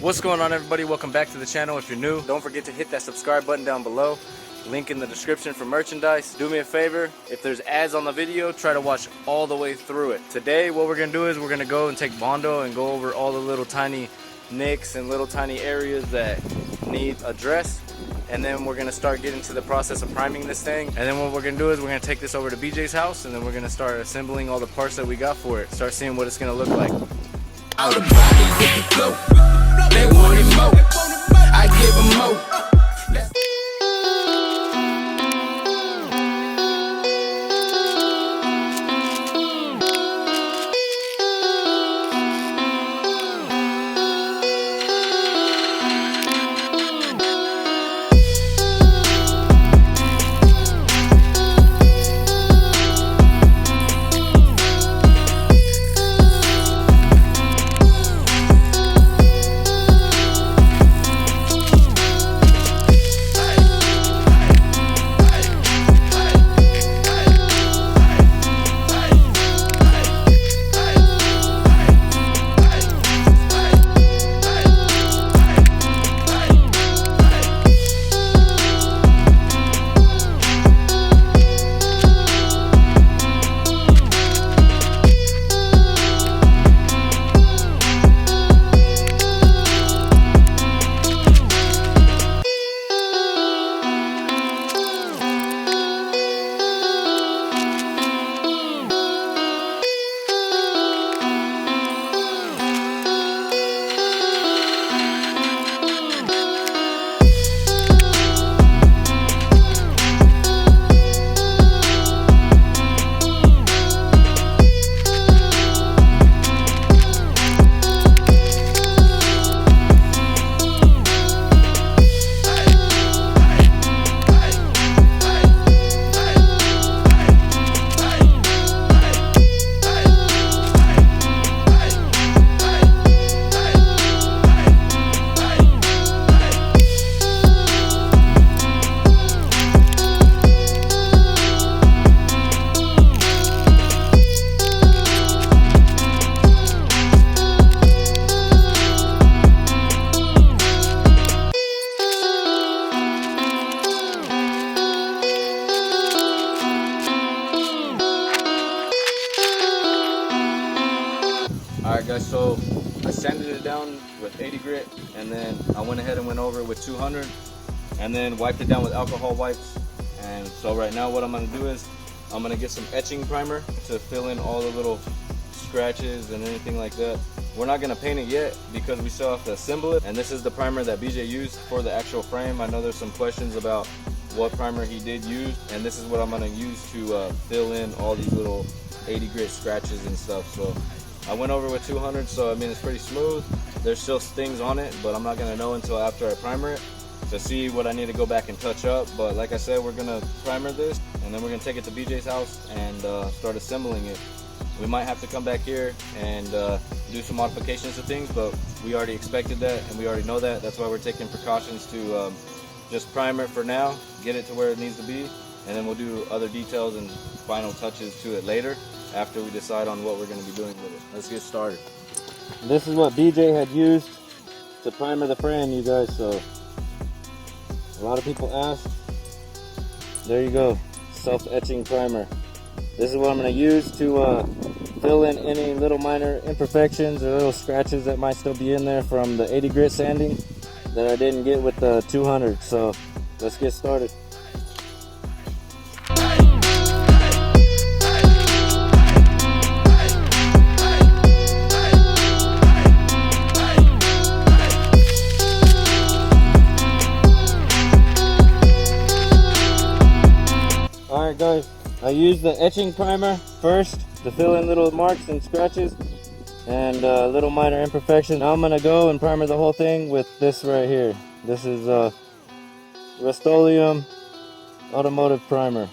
What's going on, everybody? Welcome back to the channel. If you're new, don't forget to hit that subscribe button down below. Link in the description for merchandise. Do me a favor, if there's ads on the video, try to watch all the way through it. Today what we're gonna do is we're gonna go and take Bondo and go over all the little tiny nicks and little tiny areas that need addressed, and then we're gonna start getting to the process of priming this thing. And then what we're gonna do is we're gonna take this over to BJ's house, and then we're gonna start assembling all the parts that we got for it. Start seeing what it's gonna look like. All the bodies hit the flow. They wanted more. I give them more. Alright guys, so I sanded it down with 80 grit, and then I went ahead and went over it with 200, and then wiped it down with alcohol wipes. And so right now what I'm going to do is I'm going to get some etching primer to fill in all the little scratches and anything like that. We're not going to paint it yet because we still have to assemble it, and this is the primer that BJ used for the actual frame. I know there's some questions about what primer he did use, and this is what I'm going to use to fill in all these little 80 grit scratches and stuff. So I went over with 200, so I mean it's pretty smooth. There's still stings on it, but I'm not gonna know until after I primer it to see what I need to go back and touch up. But like I said, we're gonna primer this, and then we're gonna take it to BJ's house and start assembling it. We might have to come back here and do some modifications to things, but we already expected that and we already know that. That's why we're taking precautions to just primer it for now, get it to where it needs to be, and then we'll do other details and final touches to it later after we decide on what we're going to be doing with it. Let's get started. This is what BJ had used to primer the frame, you guys. So a lot of people asked. There you go, self-etching primer. This is what I'm going to use to fill in any little minor imperfections or little scratches that might still be in there from the 80 grit sanding that I didn't get with the 200. So let's get started. Alright guys, I used the etching primer first to fill in little marks and scratches and little minor imperfections. Now I'm going to go and primer the whole thing with this right here. This is Rust-Oleum Automotive primer.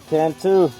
can too.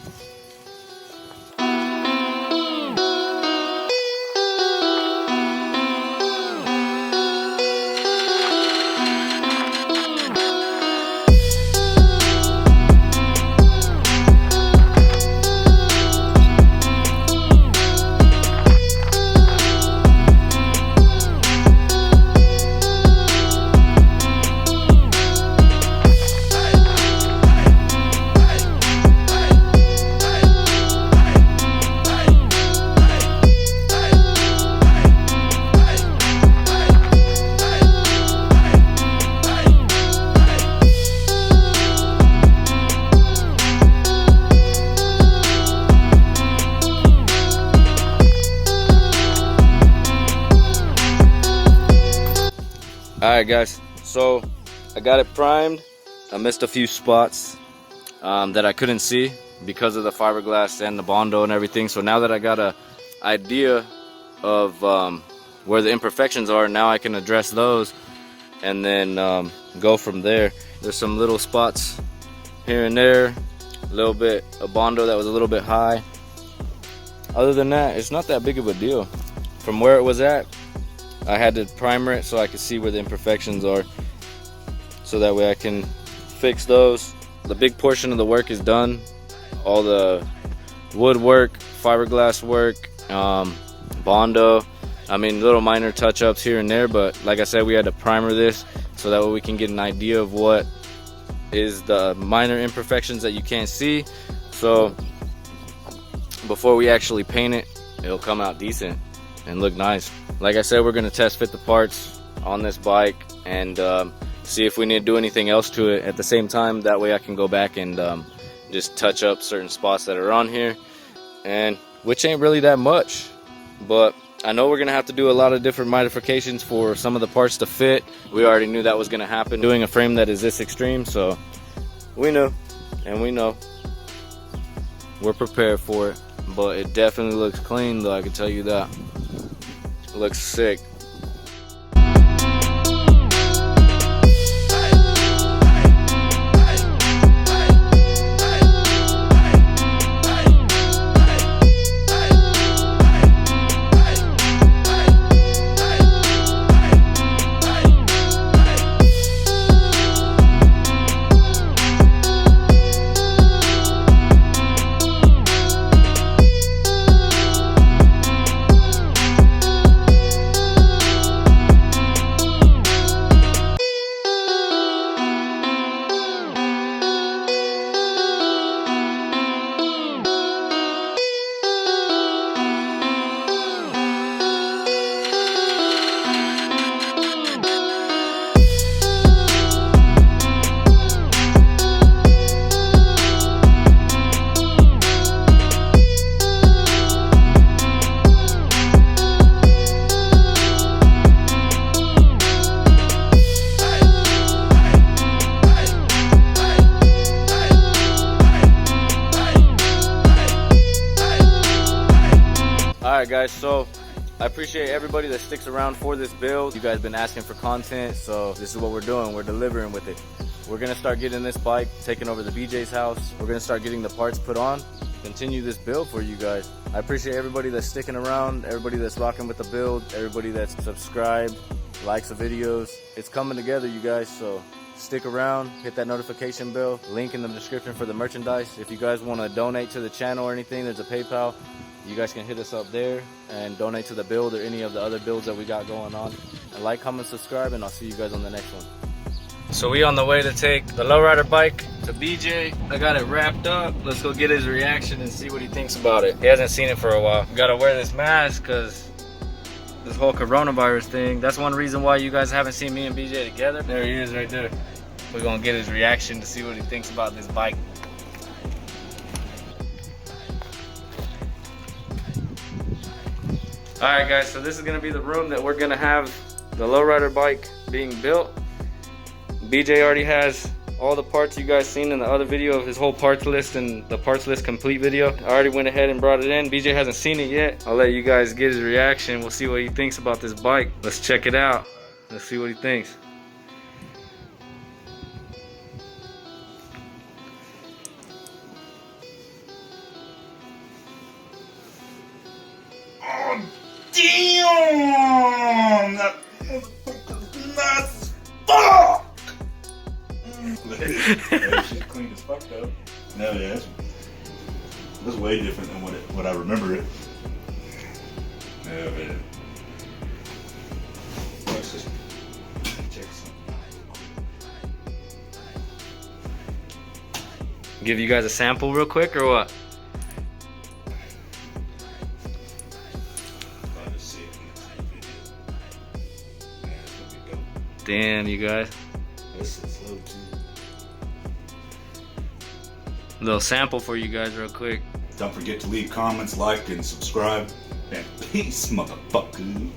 Alright guys, so I got it primed. I missed a few spots that I couldn't see because of the fiberglass and the Bondo and everything. So now that I got an idea of where the imperfections are, now I can address those and then go from there. There's some little spots here and there, a little bit of Bondo that was a little bit high. Other than that, it's not that big of a deal. From where it was at, I had to primer it so I could see where the imperfections are, so that way I can fix those. The big portion of the work is done. All the woodwork, fiberglass work, Bondo. I mean, little minor touch-ups here and there, but like I said, we had to primer this so that way we can get an idea of what is the minor imperfections that you can't see. So before we actually paint it, it'll come out decent and look nice. Like I said, we're gonna test fit the parts on this bike and see if we need to do anything else to it at the same time. That way I can go back and just touch up certain spots that are on here, and which ain't really that much, but I know we're gonna have to do a lot of different modifications for some of the parts to fit. We already knew that was gonna happen doing a frame that is this extreme, so we knew, and we know we're prepared for it. But it definitely looks clean though, I can tell you that. It looks sick. Alright guys, so I appreciate everybody that sticks around for this build. You guys been asking for content, so this is what we're doing. We're delivering with it. We're gonna start getting this bike taken over to BJ's house. We're gonna start getting the parts put on, continue this build for you guys. I appreciate everybody that's sticking around, everybody that's rocking with the build, everybody that's subscribed, likes the videos. It's coming together, you guys, so stick around, hit that notification bell, link in the description for the merchandise. If you guys want to donate to the channel or anything, there's a PayPal. You guys can hit us up there and donate to the build or any of the other builds that we got going on. And like, comment, subscribe, and I'll see you guys on the next one. So we on the way to take the Lowrider bike to BJ. I got it wrapped up. Let's go get his reaction and see what he thinks about it. He hasn't seen it for a while. Gotta wear this mask because this whole coronavirus thing. That's one reason why you guys haven't seen me and BJ together. There he is right there. We're gonna get his reaction to see what he thinks about this bike. Alright guys, so this is gonna be the room that we're gonna have the Lowrider bike being built. BJ already has all the parts you guys seen in the other video of his whole parts list and the parts list complete video. I already went ahead and brought it in. BJ hasn't seen it yet. I'll let you guys get his reaction. We'll see what he thinks about this bike. Let's check it out. Let's see what he thinks. It's fucked up. No, yeah, it's way different than what I remember it. Yeah, man. Let's just check something. Give you guys a sample real quick or what? Glad to see it in the same video. Yeah, it's gonna be dope. Damn, you guys. This is low too. Little sample for you guys real quick. Don't forget to leave comments, like, and subscribe. And peace, motherfucker.